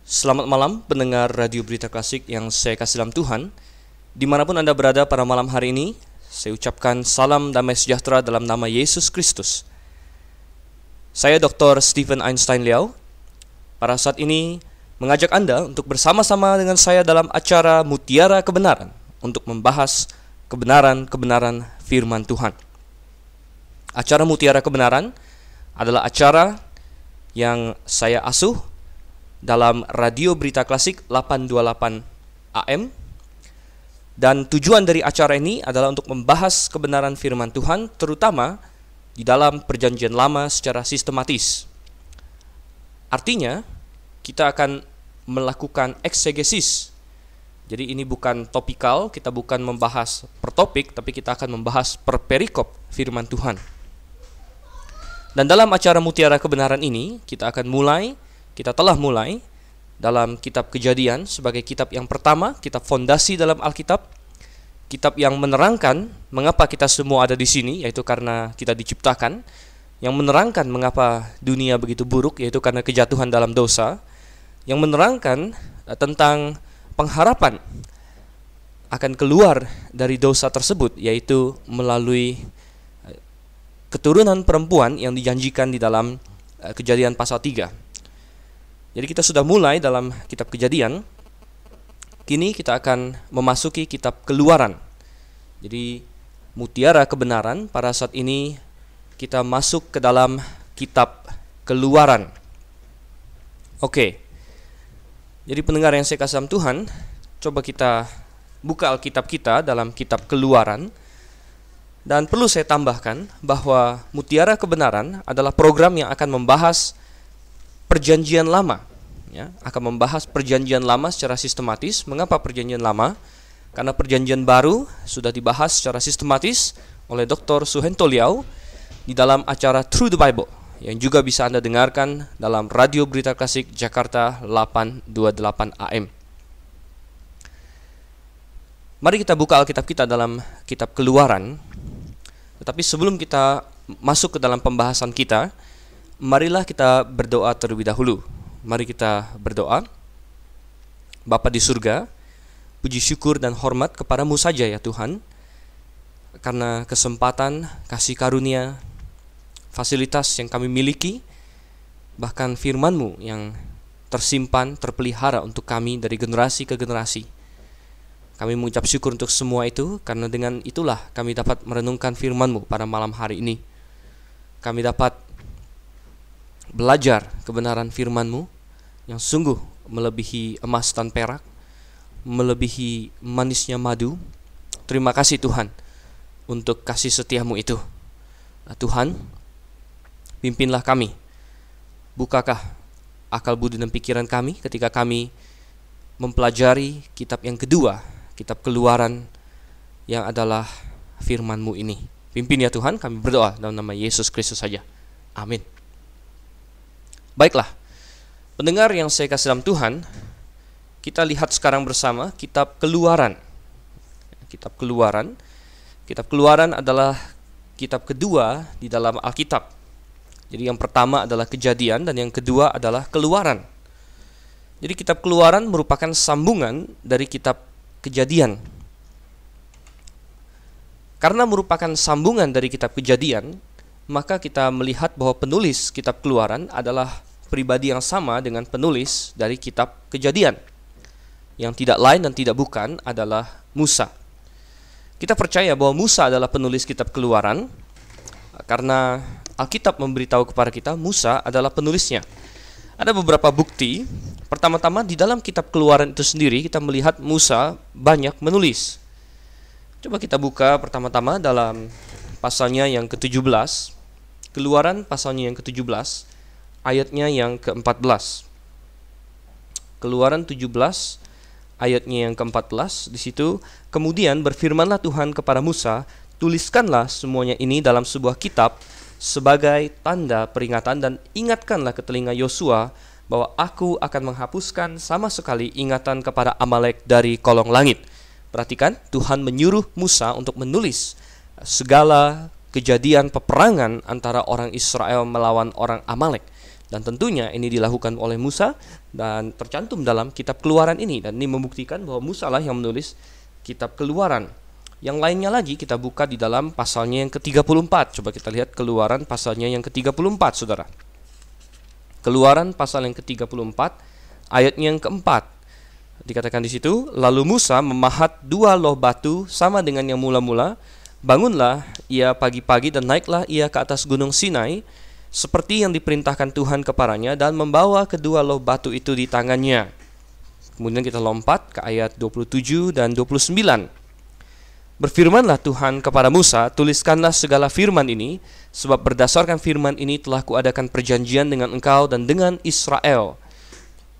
Selamat malam pendengar Radio Berita Klasik yang saya kasih dalam Tuhan. Dimanapun Anda berada pada malam hari ini, saya ucapkan salam damai sejahtera dalam nama Yesus Kristus. Saya Dr. Stephen Einstein Liao. Pada saat ini mengajak Anda untuk bersama-sama dengan saya dalam acara Mutiara Kebenaran untuk membahas kebenaran-kebenaran firman Tuhan. Acara Mutiara Kebenaran adalah acara yang saya asuh dalam Radio Berita Klasik 828 AM, dan tujuan dari acara ini adalah untuk membahas kebenaran firman Tuhan, terutama di dalam Perjanjian Lama secara sistematis. Artinya, kita akan melakukan eksegesis. Jadi ini bukan topikal, kita bukan membahas per topik, tapi kita akan membahas per perikop firman Tuhan. Dan dalam acara Mutiara Kebenaran ini, kita telah mulai dalam kitab Kejadian sebagai kitab yang pertama, kitab fondasi dalam Alkitab, kitab yang menerangkan mengapa kita semua ada di sini, yaitu karena kita diciptakan, yang menerangkan mengapa dunia begitu buruk, yaitu karena kejatuhan dalam dosa, yang menerangkan tentang pengharapan akan keluar dari dosa tersebut, yaitu melalui keturunan perempuan yang dijanjikan di dalam Kejadian pasal 3. Jadi kita sudah mulai dalam kitab Kejadian. Kini kita akan memasuki kitab Keluaran. Jadi Mutiara Kebenaran pada saat ini kita masuk ke dalam kitab Keluaran. Oke. Jadi pendengar yang saya kasih dalam Tuhan, coba kita buka Alkitab kita dalam kitab Keluaran. Dan perlu saya tambahkan bahwa Mutiara Kebenaran adalah program yang akan membahas Perjanjian Lama, ya, akan membahas Perjanjian Lama secara sistematis. Mengapa Perjanjian Lama? Karena Perjanjian Baru sudah dibahas secara sistematis oleh Dr. Suhento Liao di dalam acara Through the Bible, yang juga bisa Anda dengarkan dalam Radio Berita Klasik Jakarta 828 AM. Mari kita buka Alkitab kita dalam kitab Keluaran. Tetapi sebelum kita masuk ke dalam pembahasan kita, marilah kita berdoa terlebih dahulu. Mari kita berdoa. Bapa di surga, puji syukur dan hormat kepadamu saja ya Tuhan, karena kesempatan, kasih karunia, fasilitas yang kami miliki, bahkan firman-Mu yang tersimpan, terpelihara untuk kami dari generasi ke generasi. Kami mengucap syukur untuk semua itu, karena dengan itulah kami dapat merenungkan firman-Mu pada malam hari ini. Kami dapat belajar kebenaran firman-Mu yang sungguh melebihi emas dan perak, melebihi manisnya madu. Terima kasih Tuhan untuk kasih setia-Mu itu. Tuhan, pimpinlah kami. Bukankah akal budi dan pikiran kami ketika kami mempelajari kitab yang kedua, kitab Keluaran, yang adalah firman-Mu ini. Pimpin ya Tuhan, kami berdoa dalam nama Yesus Kristus saja. Amin. Baiklah, pendengar yang saya kasih dalam Tuhan, kita lihat sekarang bersama kitab Keluaran. Kitab Keluaran. Kitab Keluaran adalah kitab kedua di dalam Alkitab. Jadi yang pertama adalah Kejadian dan yang kedua adalah Keluaran. Jadi kitab Keluaran merupakan sambungan dari kitab Kejadian. Karena merupakan sambungan dari kitab Kejadian, maka kita melihat bahwa penulis kitab Keluaran adalah pribadi yang sama dengan penulis dari kitab Kejadian, yang tidak lain dan tidak bukan adalah Musa. Kita percaya bahwa Musa adalah penulis kitab Keluaran karena Alkitab memberitahu kepada kita Musa adalah penulisnya. Ada beberapa bukti. Pertama-tama di dalam kitab Keluaran itu sendiri kita melihat Musa banyak menulis. Coba kita buka pertama-tama dalam pasalnya yang ke-17. Keluaran pasalnya yang ke-17, ayatnya yang ke-14. Keluaran 17 ayatnya yang ke-14, di situ, kemudian berfirmanlah Tuhan kepada Musa, tuliskanlah semuanya ini dalam sebuah kitab sebagai tanda peringatan dan ingatkanlah ke telinga Yosua bahwa aku akan menghapuskan sama sekali ingatan kepada Amalek dari kolong langit. Perhatikan, Tuhan menyuruh Musa untuk menulis segala kejadian peperangan antara orang Israel melawan orang Amalek. Dan tentunya ini dilakukan oleh Musa dan tercantum dalam kitab Keluaran ini. Dan ini membuktikan bahwa Musa lah yang menulis kitab Keluaran. Yang lainnya lagi kita buka di dalam pasalnya yang ke-34. Coba kita lihat Keluaran pasalnya yang ke-34, saudara. Keluaran pasal yang ke-34 ayatnya yang keempat. Dikatakan di situ, lalu Musa memahat 2 loh batu sama dengan yang mula-mula. Bangunlah ia pagi-pagi dan naiklah ia ke atas gunung Sinai, seperti yang diperintahkan Tuhan kepadanya, dan membawa kedua loh batu itu di tangannya. Kemudian kita lompat ke ayat 27 dan 29. Berfirmanlah Tuhan kepada Musa, tuliskanlah segala firman ini, sebab berdasarkan firman ini telah kuadakan perjanjian dengan engkau dan dengan Israel.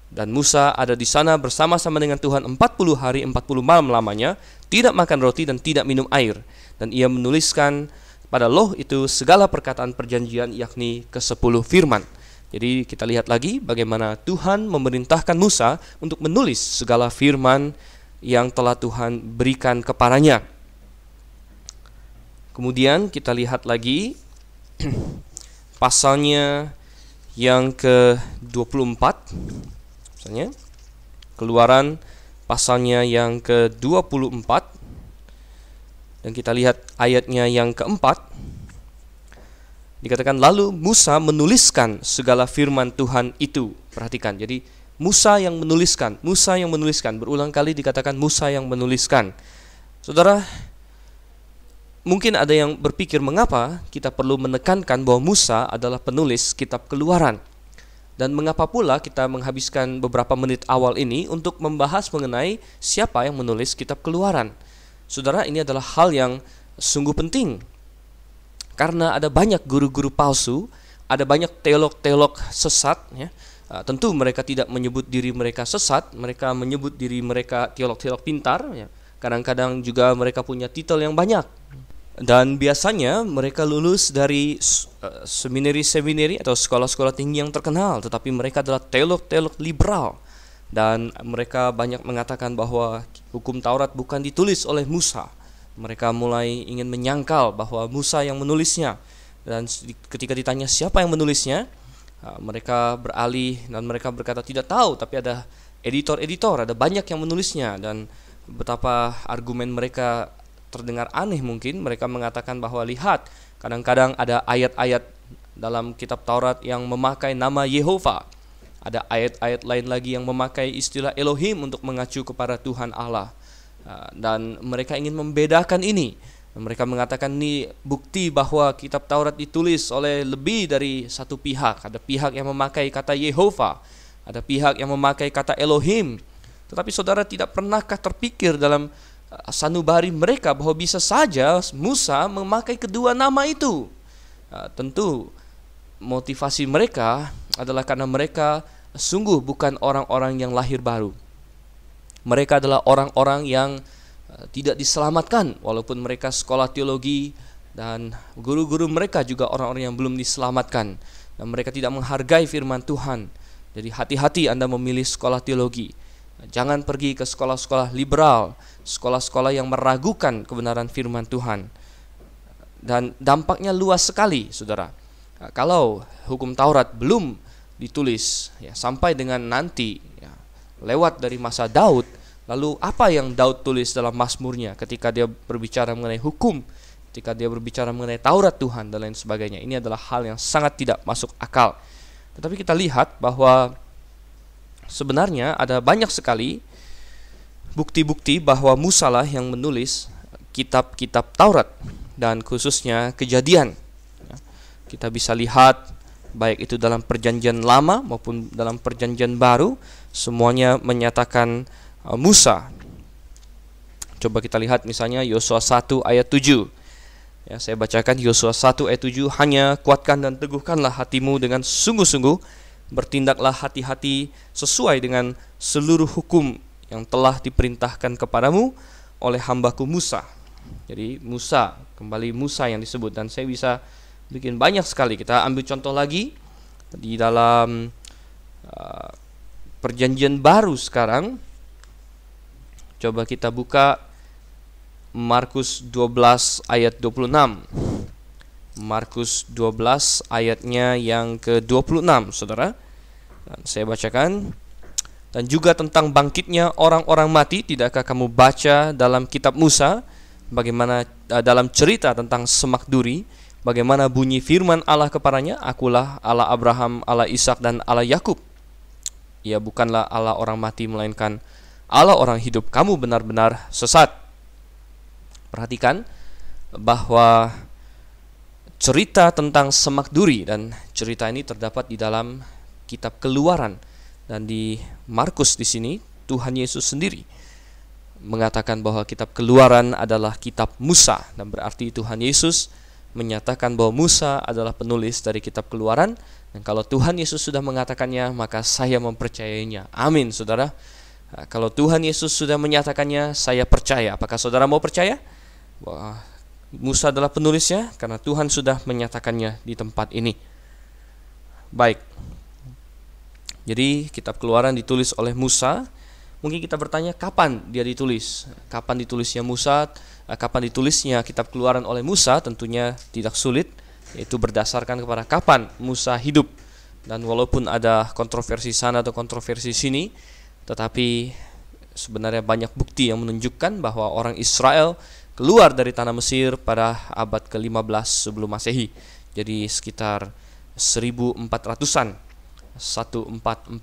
Dan Musa ada di sana bersama-sama dengan Tuhan 40 hari 40 malam lamanya, tidak makan roti dan tidak minum air. Dan ia menuliskan pada loh itu segala perkataan perjanjian, yakni ke-10 firman. Jadi kita lihat lagi bagaimana Tuhan memerintahkan Musa untuk menulis segala firman yang telah Tuhan berikan kepadanya. Kemudian kita lihat lagi pasalnya yang ke-24. Misalnya Keluaran pasalnya yang ke-24. Dan kita lihat ayatnya yang keempat. Dikatakan lalu Musa menuliskan segala firman Tuhan itu. Perhatikan, jadi Musa yang menuliskan. Berulang kali dikatakan Musa yang menuliskan. Saudara, mungkin ada yang berpikir mengapa kita perlu menekankan bahwa Musa adalah penulis kitab Keluaran. Dan mengapa pula kita menghabiskan beberapa menit awal ini untuk membahas mengenai siapa yang menulis kitab Keluaran. Saudara, ini adalah hal yang sungguh penting. Karena ada banyak guru-guru palsu, ada banyak teolog-teolog sesat, ya. Tentu mereka tidak menyebut diri mereka sesat, mereka menyebut diri mereka teolog-teolog pintar, ya. Kadang-kadang juga mereka punya titel yang banyak. Dan biasanya mereka lulus dari seminari-seminari atau sekolah-sekolah tinggi yang terkenal, tetapi mereka adalah teolog-teolog liberal. Dan mereka banyak mengatakan bahwa hukum Taurat bukan ditulis oleh Musa. Mereka mulai ingin menyangkal bahwa Musa yang menulisnya. Dan ketika ditanya siapa yang menulisnya, mereka beralih dan mereka berkata tidak tahu, tapi ada editor-editor, ada banyak yang menulisnya. Dan betapa argumen mereka terdengar aneh mungkin. Mereka mengatakan bahwa lihat, kadang-kadang ada ayat-ayat dalam kitab Taurat yang memakai nama Yehova. Ada ayat-ayat lain lagi yang memakai istilah Elohim untuk mengacu kepada Tuhan Allah. Dan mereka ingin membedakan ini. Mereka mengatakan ini bukti bahwa kitab Taurat ditulis oleh lebih dari satu pihak. Ada pihak yang memakai kata Yehova, ada pihak yang memakai kata Elohim. Tetapi saudara, tidak pernahkah terpikir dalam sanubari mereka bahwa bisa saja Musa memakai kedua nama itu? Tentu motivasi mereka adalah karena mereka sungguh bukan orang-orang yang lahir baru. Mereka adalah orang-orang yang tidak diselamatkan, walaupun mereka sekolah teologi dan guru-guru mereka juga orang-orang yang belum diselamatkan, dan mereka tidak menghargai firman Tuhan. Jadi hati-hati Anda memilih sekolah teologi. Jangan pergi ke sekolah-sekolah liberal, sekolah-sekolah yang meragukan kebenaran firman Tuhan. Dan dampaknya luas sekali, saudara. Kalau hukum Taurat belum ditulis, ya, sampai dengan nanti, ya, lewat dari masa Daud, lalu apa yang Daud tulis dalam Mazmurnya ketika dia berbicara mengenai hukum, ketika dia berbicara mengenai Taurat Tuhan dan lain sebagainya? Ini adalah hal yang sangat tidak masuk akal. Tetapi kita lihat bahwa sebenarnya ada banyak sekali bukti-bukti bahwa Musa lah yang menulis kitab-kitab Taurat, dan khususnya Kejadian. Kita bisa lihat baik itu dalam perjanjian lama maupun dalam perjanjian baru, semuanya menyatakan Musa. Coba kita lihat misalnya Yosua 1 ayat 7. Ya, saya bacakan Yosua 1 ayat 7. Hanya kuatkan dan teguhkanlah hatimu dengan sungguh-sungguh, bertindaklah hati-hati sesuai dengan seluruh hukum yang telah diperintahkan kepadamu oleh hambaku Musa. Jadi Musa, kembali Musa yang disebut, dan saya bisa bikin banyak sekali. Kita ambil contoh lagi di dalam perjanjian baru sekarang. Coba kita buka Markus 12 ayat 26. Markus 12 ayatnya yang ke-26, Saudara. Dan saya bacakan. Dan juga tentang bangkitnya orang-orang mati, tidakkah kamu baca dalam kitab Musa bagaimana dalam cerita tentang semak duri, bagaimana bunyi firman Allah kepadanya, akulah Allah Abraham, Allah Ishak dan Allah Yakub. Ia bukanlah Allah orang mati melainkan Allah orang hidup. Kamu benar-benar sesat. Perhatikan bahwa cerita tentang semak duri, dan cerita ini terdapat di dalam kitab Keluaran. Dan di Markus di sini Tuhan Yesus sendiri mengatakan bahwa kitab Keluaran adalah kitab Musa, dan berarti Tuhan Yesus menyatakan bahwa Musa adalah penulis dari kitab Keluaran. Dan kalau Tuhan Yesus sudah mengatakannya, maka saya mempercayainya. Amin, Saudara. Kalau Tuhan Yesus sudah menyatakannya, saya percaya. Apakah Saudara mau percaya bahwa Musa adalah penulisnya? Karena Tuhan sudah menyatakannya di tempat ini. Baik. Jadi kitab Keluaran ditulis oleh Musa. Mungkin kita bertanya, kapan dia ditulis? Kapan ditulisnya Musa? Kapan ditulisnya kitab Keluaran oleh Musa? Tentunya tidak sulit, yaitu berdasarkan kepada kapan Musa hidup. Dan walaupun ada kontroversi sana atau kontroversi sini, tetapi sebenarnya banyak bukti yang menunjukkan bahwa orang Israel keluar dari tanah Mesir pada abad ke-15 sebelum Masehi. Jadi sekitar 1400-an. 1446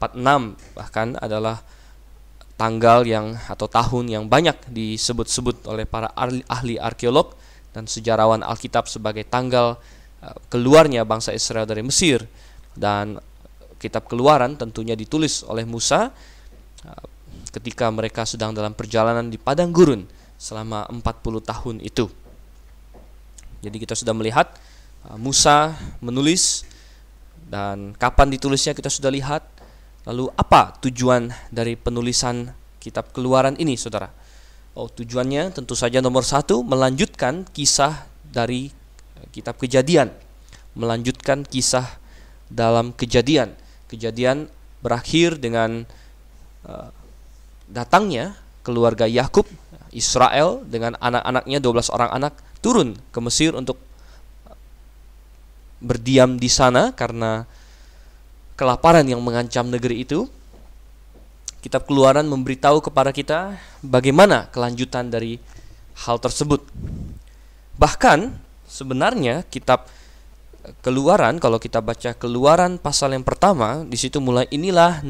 bahkan adalah tanggal yang atau tahun yang banyak disebut-sebut oleh para ahli arkeolog dan sejarawan Alkitab sebagai tanggal keluarnya bangsa Israel dari Mesir. Dan kitab Keluaran tentunya ditulis oleh Musa ketika mereka sedang dalam perjalanan di padang gurun selama 40 tahun itu. Jadi kita sudah melihat Musa menulis, dan kapan ditulisnya kita sudah lihat. Lalu apa tujuan dari penulisan kitab Keluaran ini, Saudara? Tujuannya tentu saja nomor satu, melanjutkan kisah dari kitab Kejadian. Melanjutkan kisah dalam Kejadian. Kejadian berakhir dengan datangnya keluarga Yakub, Israel dengan anak-anaknya, 12 orang anak, turun ke Mesir untuk berdiam di sana karena kelaparan yang mengancam negeri itu. Kitab Keluaran memberitahu kepada kita bagaimana kelanjutan dari hal tersebut. Bahkan sebenarnya kitab Keluaran, kalau kita baca Keluaran pasal yang pertama, di situ mulai inilah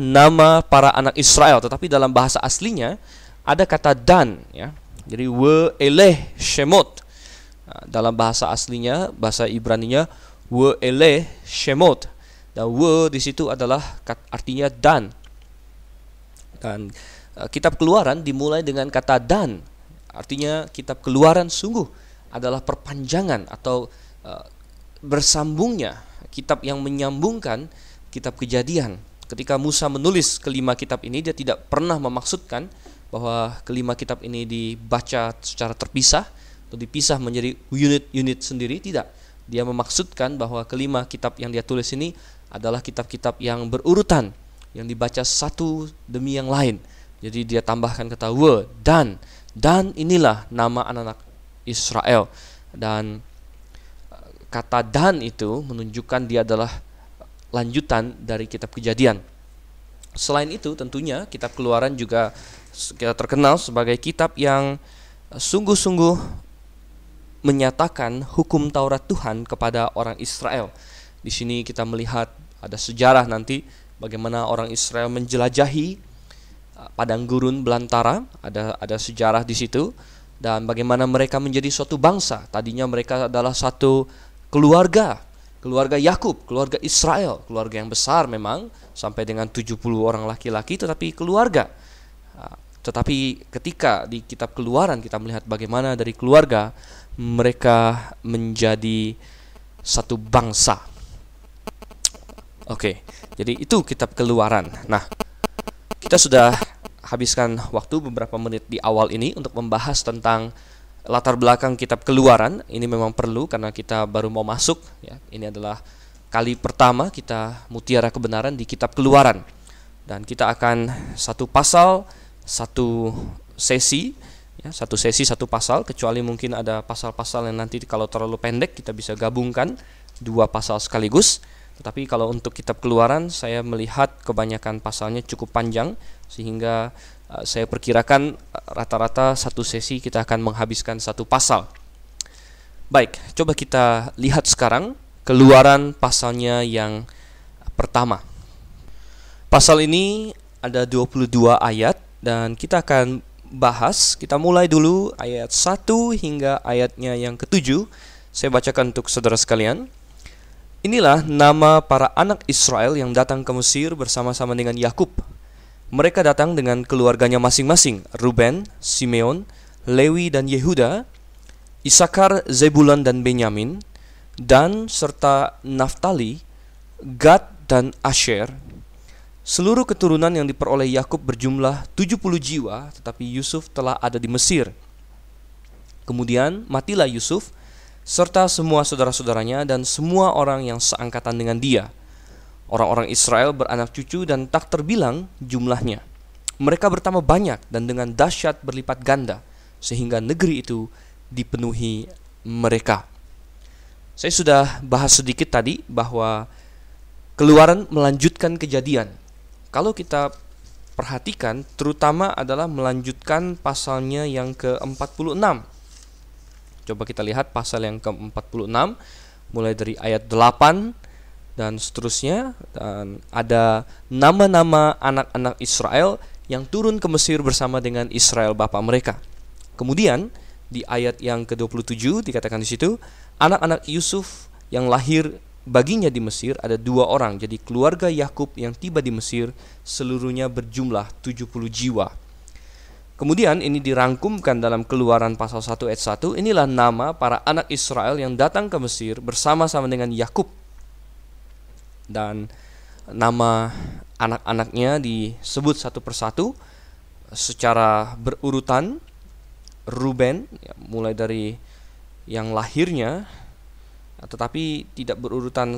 nama para anak Israel, tetapi dalam bahasa aslinya ada kata dan, ya. Jadi we eleh shemot. Dalam bahasa aslinya, bahasa Ibraninya we eleh shemot. Dan we di situ adalah artinya dan. Dan kitab Keluaran dimulai dengan kata dan. Artinya kitab Keluaran sungguh adalah perpanjangan atau bersambungnya kitab yang menyambungkan kitab Kejadian. Ketika Musa menulis kelima kitab ini, dia tidak pernah memaksudkan bahwa kelima kitab ini dibaca secara terpisah atau dipisah menjadi unit-unit sendiri. Tidak. Dia memaksudkan bahwa kelima kitab yang dia tulis ini adalah kitab-kitab yang berurutan, yang dibaca satu demi yang lain. Jadi dia tambahkan kata we, dan inilah nama anak-anak Israel. Dan kata dan itu menunjukkan dia adalah lanjutan dari kitab Kejadian. Selain itu tentunya kitab Keluaran juga terkenal sebagai kitab yang sungguh-sungguh menyatakan hukum Taurat Tuhan kepada orang Israel. Di sini kita melihat ada sejarah nanti bagaimana orang Israel menjelajahi padang gurun belantara, ada sejarah di situ, dan bagaimana mereka menjadi suatu bangsa. Tadinya mereka adalah satu keluarga Yakub, keluarga Israel, keluarga yang besar memang sampai dengan 70 orang laki-laki, tetapi keluarga. Tetapi ketika di kitab Keluaran kita melihat bagaimana dari keluarga mereka menjadi satu bangsa. Oke, jadi itu kitab Keluaran. Nah, kita sudah habiskan waktu beberapa menit di awal ini untuk membahas tentang latar belakang kitab Keluaran. Ini memang perlu karena kita baru mau masuk, ya. Ini adalah kali pertama kita mutiara kebenaran di kitab Keluaran. Dan kita akan satu pasal, satu sesi, Ya, satu sesi satu pasal, kecuali mungkin ada pasal-pasal yang nanti kalau terlalu pendek kita bisa gabungkan 2 pasal sekaligus. Tetapi kalau untuk kitab Keluaran, saya melihat kebanyakan pasalnya cukup panjang, sehingga saya perkirakan rata-rata satu sesi kita akan menghabiskan 1 pasal. Baik, coba kita lihat sekarang Keluaran pasalnya yang pertama. Pasal ini ada 22 ayat dan kita akan bahas. Kita mulai dulu ayat 1 hingga ayatnya yang ke-7. Saya bacakan untuk saudara sekalian. Inilah nama para anak Israel yang datang ke Mesir bersama-sama dengan Yakub. Mereka datang dengan keluarganya masing-masing, Ruben, Simeon, Lewi dan Yehuda, Isakar, Zebulon dan Benyamin, Dan serta Naftali, Gad dan Asher. Seluruh keturunan yang diperoleh Yakub berjumlah 70 jiwa, tetapi Yusuf telah ada di Mesir. Kemudian matilah Yusuf serta semua saudara-saudaranya dan semua orang yang seangkatan dengan dia. Orang-orang Israel beranak cucu dan tak terbilang jumlahnya. Mereka bertambah banyak dan dengan dahsyat berlipat ganda, sehingga negeri itu dipenuhi mereka. Saya sudah bahas sedikit tadi bahwa Keluaran melanjutkan Kejadian. Kalau kita perhatikan, terutama adalah melanjutkan pasalnya yang ke-46. Coba kita lihat pasal yang ke-46, mulai dari ayat 8 dan seterusnya. Dan ada nama-nama anak-anak Israel yang turun ke Mesir bersama dengan Israel bapa mereka. Kemudian di ayat yang ke-27 dikatakan di situ, anak-anak Yusuf yang lahir baginya di Mesir ada 2 orang. Jadi keluarga Yakub yang tiba di Mesir seluruhnya berjumlah 70 jiwa. Kemudian ini dirangkumkan dalam Keluaran pasal 1 ayat 1. Inilah nama para anak Israel yang datang ke Mesir bersama-sama dengan Yakub. Dan nama anak-anaknya disebut satu persatu secara berurutan. Ruben, mulai dari yang lahirnya, tetapi tidak berurutan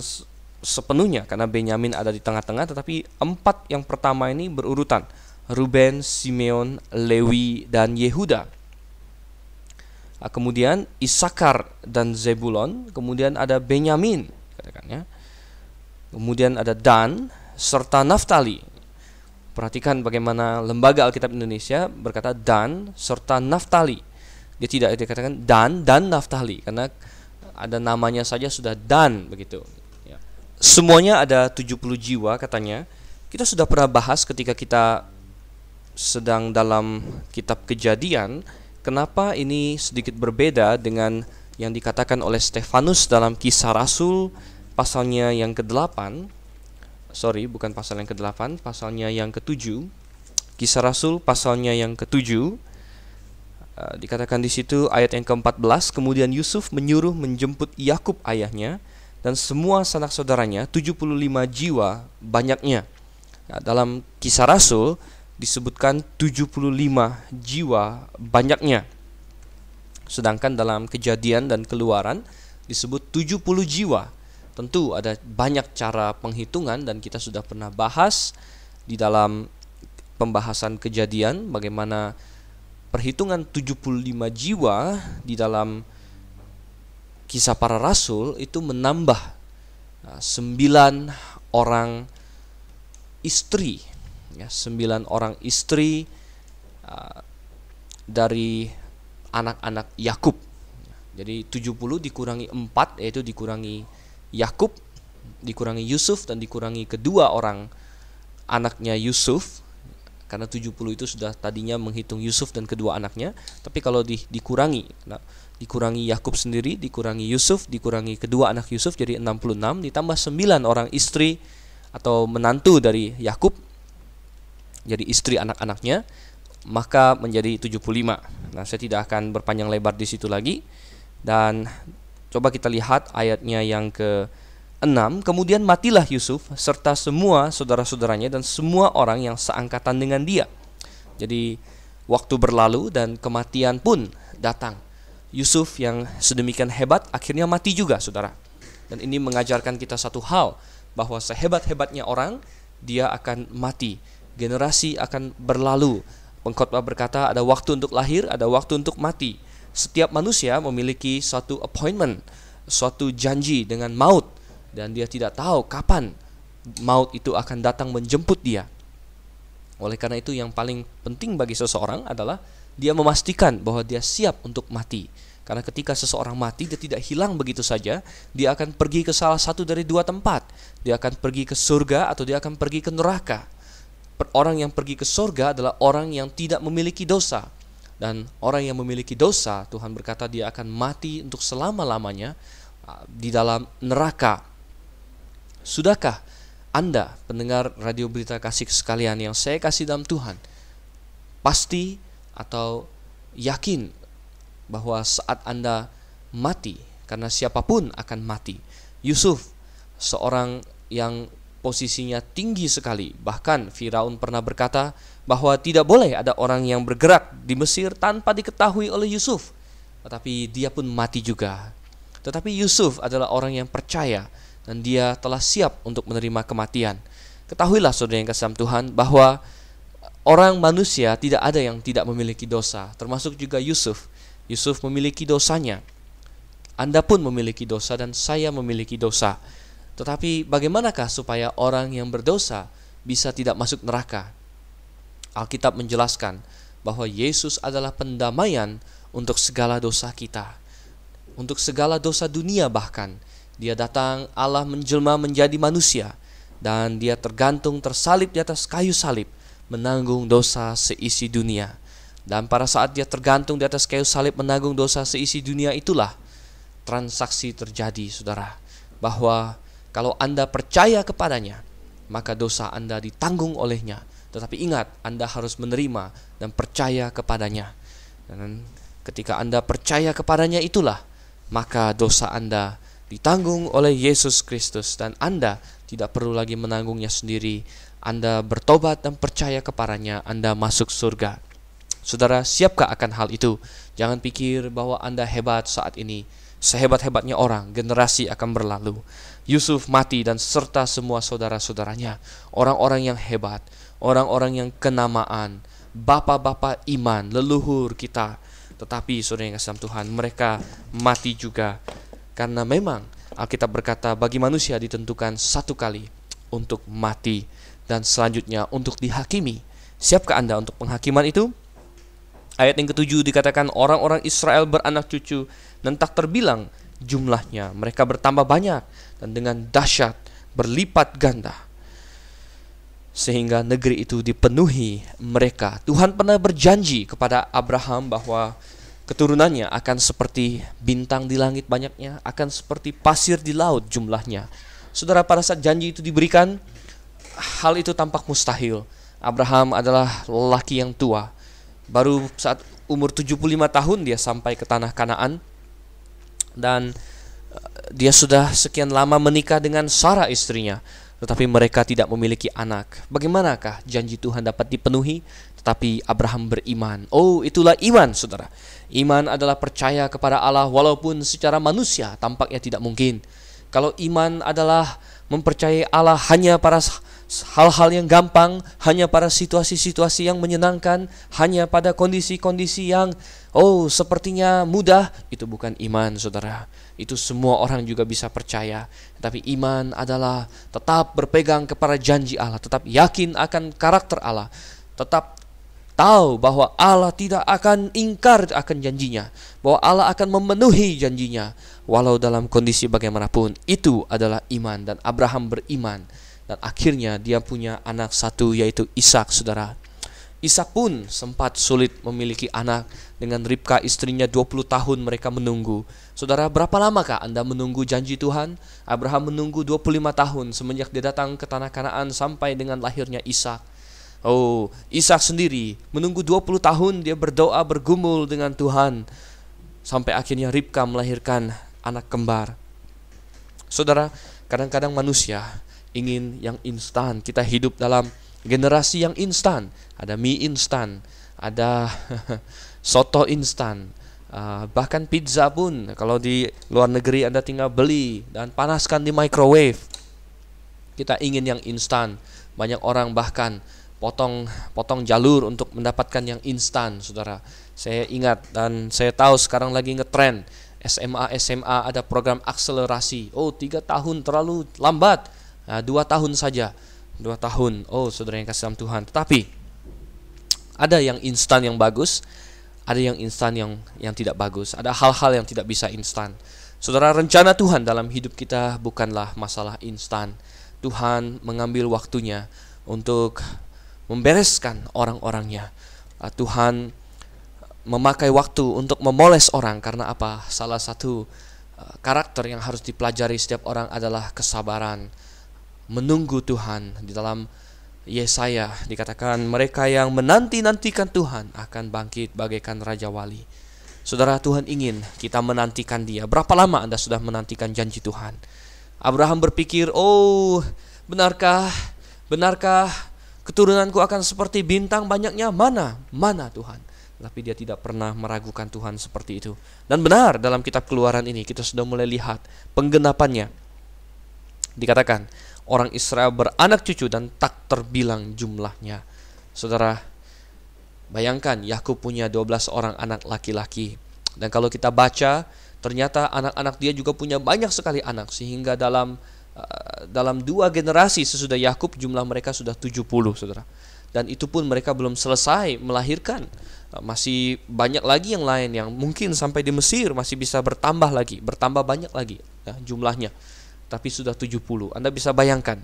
sepenuhnya karena Benyamin ada di tengah-tengah, tetapi 4 yang pertama ini berurutan. Ruben, Simeon, Lewi, dan Yehuda. Kemudian Isakar dan Zebulon. Kemudian ada Benyamin, katakannya. Kemudian ada Dan serta Naftali. Perhatikan bagaimana Lembaga Alkitab Indonesia berkata Dan serta Naftali. Dia tidak dikatakan Dan dan Naftali karena ada namanya saja sudah Dan begitu. Semuanya ada 70 jiwa katanya. Kita sudah pernah bahas ketika kita sedang dalam kitab Kejadian, kenapa ini sedikit berbeda dengan yang dikatakan oleh Stefanus dalam Kisah Rasul pasalnya yang ke-8. Bukan pasal yang ke-8, pasalnya yang ke-7. Kisah Rasul pasalnya yang ke-7. Dikatakan di situ ayat yang ke-14, kemudian Yusuf menyuruh menjemput Yakub ayahnya dan semua sanak saudaranya, 75 jiwa banyaknya. Dalam Kisah Rasul disebutkan 75 jiwa banyaknya. Sedangkan dalam Kejadian dan Keluaran disebut 70 jiwa. Tentu ada banyak cara penghitungan dan kita sudah pernah bahas di dalam pembahasan Kejadian bagaimana perhitungan 75 jiwa di dalam Kisah Para Rasul itu menambah 9 orang istri. 9 orang istri dari anak-anak Yakub. Jadi 70 dikurangi 4, yaitu dikurangi Yakub, dikurangi Yusuf, dan dikurangi kedua orang anaknya Yusuf. Karena 70 itu sudah tadinya menghitung Yusuf dan kedua anaknya. Tapi kalau dikurangi Yakub sendiri, dikurangi Yusuf, dikurangi kedua anak Yusuf, jadi 66, ditambah 9 orang istri atau menantu dari Yakub, jadi istri anak-anaknya, maka menjadi 75. Nah, saya tidak akan berpanjang lebar di situ lagi. Dan coba kita lihat ayatnya yang ke-6. Kemudian matilah Yusuf serta semua saudara-saudaranya dan semua orang yang seangkatan dengan dia. Jadi waktu berlalu dan kematian pun datang. Yusuf yang sedemikian hebat akhirnya mati juga, saudara. Dan ini mengajarkan kita satu hal, bahwa sehebat-hebatnya orang, dia akan mati. Generasi akan berlalu, Pengkhotbah berkata ada waktu untuk lahir, ada waktu untuk mati. Setiap manusia memiliki suatu appointment, suatu janji dengan maut, dan dia tidak tahu kapan maut itu akan datang menjemput dia. Oleh karena itu yang paling penting bagi seseorang adalah dia memastikan bahwa dia siap untuk mati. Karena ketika seseorang mati, dia tidak hilang begitu saja. Dia akan pergi ke salah satu dari dua tempat. Dia akan pergi ke surga atau dia akan pergi ke neraka. Orang yang pergi ke surga adalah orang yang tidak memiliki dosa. Dan orang yang memiliki dosa, Tuhan berkata dia akan mati untuk selama-lamanya di dalam neraka. Sudahkah Anda, pendengar radio berita kasih sekalian yang saya kasih dalam Tuhan, pasti atau yakin bahwa saat Anda mati, karena siapapun akan mati. Yusuf, seorang yang posisinya tinggi sekali, bahkan Firaun pernah berkata bahwa tidak boleh ada orang yang bergerak di Mesir tanpa diketahui oleh Yusuf. Tetapi dia pun mati juga. Tetapi Yusuf adalah orang yang percaya dan dia telah siap untuk menerima kematian. Ketahuilah saudara yang kasih Tuhan bahwa orang manusia tidak ada yang tidak memiliki dosa, termasuk juga Yusuf. Yusuf memiliki dosanya. Anda pun memiliki dosa dan saya memiliki dosa. Tetapi bagaimanakah supaya orang yang berdosa bisa tidak masuk neraka? Alkitab menjelaskan bahwa Yesus adalah pendamaian untuk segala dosa kita, untuk segala dosa dunia bahkan. Dia datang, Allah menjelma menjadi manusia, dan dia tergantung tersalib di atas kayu salib, menanggung dosa seisi dunia. Dan pada saat dia tergantung di atas kayu salib menanggung dosa seisi dunia, itulah transaksi terjadi, saudara, bahwa kalau Anda percaya kepadanya, maka dosa Anda ditanggung olehnya. Tetapi ingat, Anda harus menerima dan percaya kepadanya. Dan ketika Anda percaya kepadanya, itulah maka dosa Anda ditanggung oleh Yesus Kristus, dan Anda tidak perlu lagi menanggungnya sendiri. Anda bertobat dan percaya kepadanya, Anda masuk surga. Saudara, siapkah akan hal itu? Jangan pikir bahwa Anda hebat saat ini. Sehebat-hebatnya orang, generasi akan berlalu. Yusuf mati dan serta semua saudara-saudaranya, orang-orang yang hebat, orang-orang yang kenamaan, bapak-bapak iman, leluhur kita. Tetapi saudara yang kasih Tuhan, mereka mati juga. Karena memang Alkitab berkata bagi manusia ditentukan satu kali untuk mati, dan selanjutnya untuk dihakimi. Siapkah Anda untuk penghakiman itu? Ayat yang ke-7 dikatakan orang-orang Israel beranak cucu dan tak terbilang jumlahnya. Mereka bertambah banyak dan dengan dahsyat berlipat ganda, sehingga negeri itu dipenuhi mereka. Tuhan pernah berjanji kepada Abraham bahwa keturunannya akan seperti bintang di langit banyaknya, akan seperti pasir di laut jumlahnya. Saudara, pada saat janji itu diberikan, hal itu tampak mustahil. Abraham adalah lelaki yang tua. Baru saat umur 75 tahun dia sampai ke tanah Kanaan. Dan dia sudah sekian lama menikah dengan Sarah istrinya, tetapi mereka tidak memiliki anak. Bagaimanakah janji Tuhan dapat dipenuhi? Tetapi Abraham beriman. Oh, itulah iman, saudara. Iman adalah percaya kepada Allah walaupun secara manusia tampaknya tidak mungkin. Kalau iman adalah mempercayai Allah hanya pada hal-hal yang gampang, hanya pada situasi-situasi yang menyenangkan, hanya pada kondisi-kondisi yang sepertinya mudah, itu bukan iman, saudara. Itu semua orang juga bisa percaya. Tapi iman adalah tetap berpegang kepada janji Allah, tetap yakin akan karakter Allah, tetap tahu bahwa Allah tidak akan ingkar akan janjinya, bahwa Allah akan memenuhi janjinya walau dalam kondisi bagaimanapun. Itu adalah iman, dan Abraham beriman, dan akhirnya dia punya anak satu, yaitu Ishak, saudara. Ishak pun sempat sulit memiliki anak. Dengan Ribka istrinya 20 tahun mereka menunggu. Saudara, berapa lamakah Anda menunggu janji Tuhan? Abraham menunggu 25 tahun semenjak dia datang ke tanah Kanaan sampai dengan lahirnya Ishak. Ishak sendiri menunggu 20 tahun, dia berdoa bergumul dengan Tuhan sampai akhirnya Ribka melahirkan anak kembar. Saudara, kadang-kadang manusia ingin yang instan. Kita hidup dalam generasi yang instan. Ada mie instan, ada soto instan, bahkan pizza pun kalau di luar negeri Anda tinggal beli dan panaskan di microwave. Kita ingin yang instan. Banyak orang bahkan potong jalur untuk mendapatkan yang instan, saudara. Saya ingat dan saya tahu sekarang lagi ngetren SMA ada program akselerasi. 3 tahun terlalu lambat. 2 tahun saja. 2 tahun. Saudara yang kasih dalam Tuhan. Tetapi ada yang instan yang bagus, ada yang instan yang tidak bagus. Ada hal-hal yang tidak bisa instan. Saudara, rencana Tuhan dalam hidup kita bukanlah masalah instan. Tuhan mengambil waktunya untuk membereskan orang-orangnya. Tuhan memakai waktu untuk memoles orang. Karena apa? Salah satu karakter yang harus dipelajari setiap orang adalah kesabaran, menunggu Tuhan. Di dalam Yesaya dikatakan, mereka yang menanti-nantikan Tuhan akan bangkit bagaikan Raja Wali. Saudara, Tuhan ingin kita menantikan Dia. Berapa lama Anda sudah menantikan janji Tuhan? Abraham berpikir, benarkah keturunanku akan seperti bintang banyaknya? Mana Tuhan? Tapi dia tidak pernah meragukan Tuhan seperti itu. Dan benar, dalam kitab Keluaran ini kita sudah mulai lihat penggenapannya. Dikatakan, orang Israel beranak cucu dan tak terbilang jumlahnya. Saudara, bayangkan Yakub punya 12 orang anak laki-laki. Dan kalau kita baca, ternyata anak-anak dia juga punya banyak sekali anak. Sehingga dalam 2 generasi sesudah Yakub jumlah mereka sudah 70, saudara. Dan itu pun mereka belum selesai melahirkan. Masih banyak lagi yang lain yang mungkin sampai di Mesir masih bisa bertambah banyak lagi jumlahnya. Tapi sudah 70. Anda bisa bayangkan,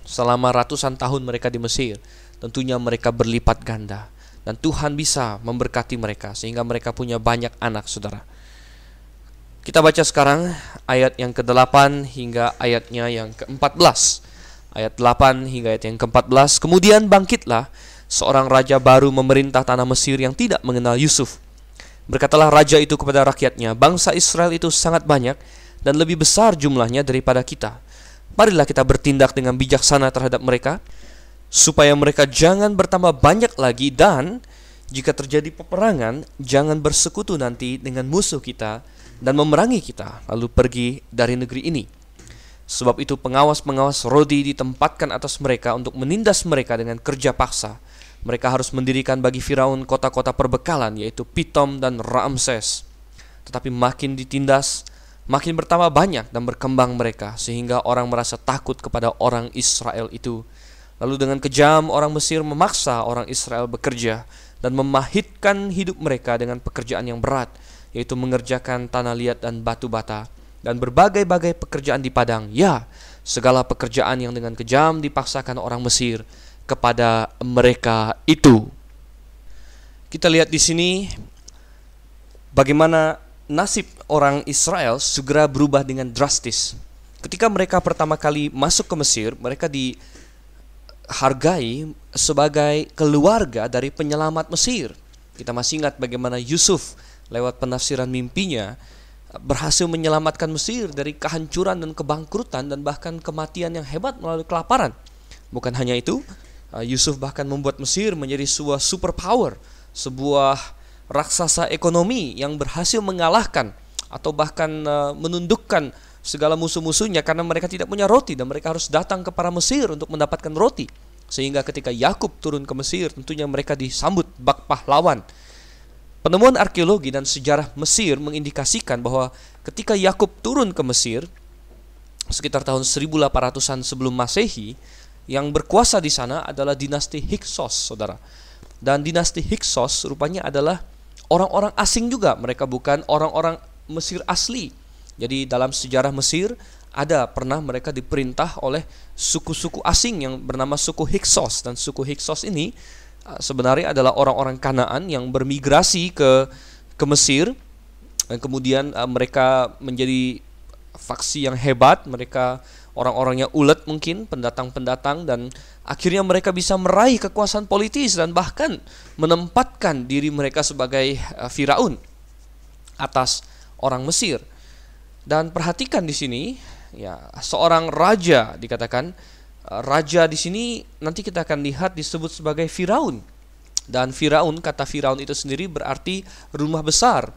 selama ratusan tahun mereka di Mesir, tentunya mereka berlipat ganda. Dan Tuhan bisa memberkati mereka sehingga mereka punya banyak anak, saudara. Kita baca sekarang ayat yang ke-8 hingga ayatnya yang ke-14. Ayat 8 hingga ayat yang ke-14. Kemudian bangkitlah seorang raja baru memerintah tanah Mesir yang tidak mengenal Yusuf. Berkatalah raja itu kepada rakyatnya, bangsa Israel itu sangat banyak dan lebih besar jumlahnya daripada kita. Marilah kita bertindak dengan bijaksana terhadap mereka, supaya mereka jangan bertambah banyak lagi, dan jika terjadi peperangan, jangan bersekutu nanti dengan musuh kita dan memerangi kita, lalu pergi dari negeri ini. Sebab itu pengawas-pengawas Rodi ditempatkan atas mereka untuk menindas mereka dengan kerja paksa. Mereka harus mendirikan bagi Firaun kota-kota perbekalan, yaitu Pitom dan Ramses. Tetapi makin ditindas, makin bertambah banyak dan berkembang mereka, sehingga orang merasa takut kepada orang Israel itu. Lalu dengan kejam orang Mesir memaksa orang Israel bekerja dan memahitkan hidup mereka dengan pekerjaan yang berat, yaitu mengerjakan tanah liat dan batu bata dan berbagai-bagai pekerjaan di padang. Ya, segala pekerjaan yang dengan kejam dipaksakan orang Mesir kepada mereka itu. Kita lihat di sini bagaimana nasib orang Israel segera berubah dengan drastis. Ketika mereka pertama kali masuk ke Mesir, mereka dihargai sebagai keluarga dari penyelamat Mesir. Kita masih ingat bagaimana Yusuf lewat penafsiran mimpinya berhasil menyelamatkan Mesir dari kehancuran dan kebangkrutan dan bahkan kematian yang hebat melalui kelaparan. Bukan hanya itu, Yusuf bahkan membuat Mesir menjadi sebuah superpower, sebuah raksasa ekonomi yang berhasil mengalahkan atau bahkan menundukkan segala musuh-musuhnya karena mereka tidak punya roti dan mereka harus datang ke para Mesir untuk mendapatkan roti. Sehingga ketika Yakub turun ke Mesir, tentunya mereka disambut bak pahlawan. Penemuan arkeologi dan sejarah Mesir mengindikasikan bahwa ketika Yakub turun ke Mesir sekitar tahun 1800-an sebelum Masehi, yang berkuasa di sana adalah dinasti Hyksos, saudara. Dan dinasti Hyksos rupanya adalah orang-orang asing juga, mereka bukan orang-orang Mesir asli. Jadi dalam sejarah Mesir ada pernah mereka diperintah oleh suku-suku asing yang bernama suku Hyksos, dan suku Hyksos ini sebenarnya adalah orang-orang Kanaan yang bermigrasi ke Mesir, dan kemudian mereka menjadi faksi yang hebat, mereka orang-orangnya ulet mungkin, pendatang-pendatang, dan akhirnya mereka bisa meraih kekuasaan politis dan bahkan menempatkan diri mereka sebagai Firaun atas orang Mesir. Dan perhatikan di sini, ya, seorang raja dikatakan, raja di sini nanti kita akan lihat disebut sebagai Firaun. Dan Firaun, kata Firaun itu sendiri berarti rumah besar.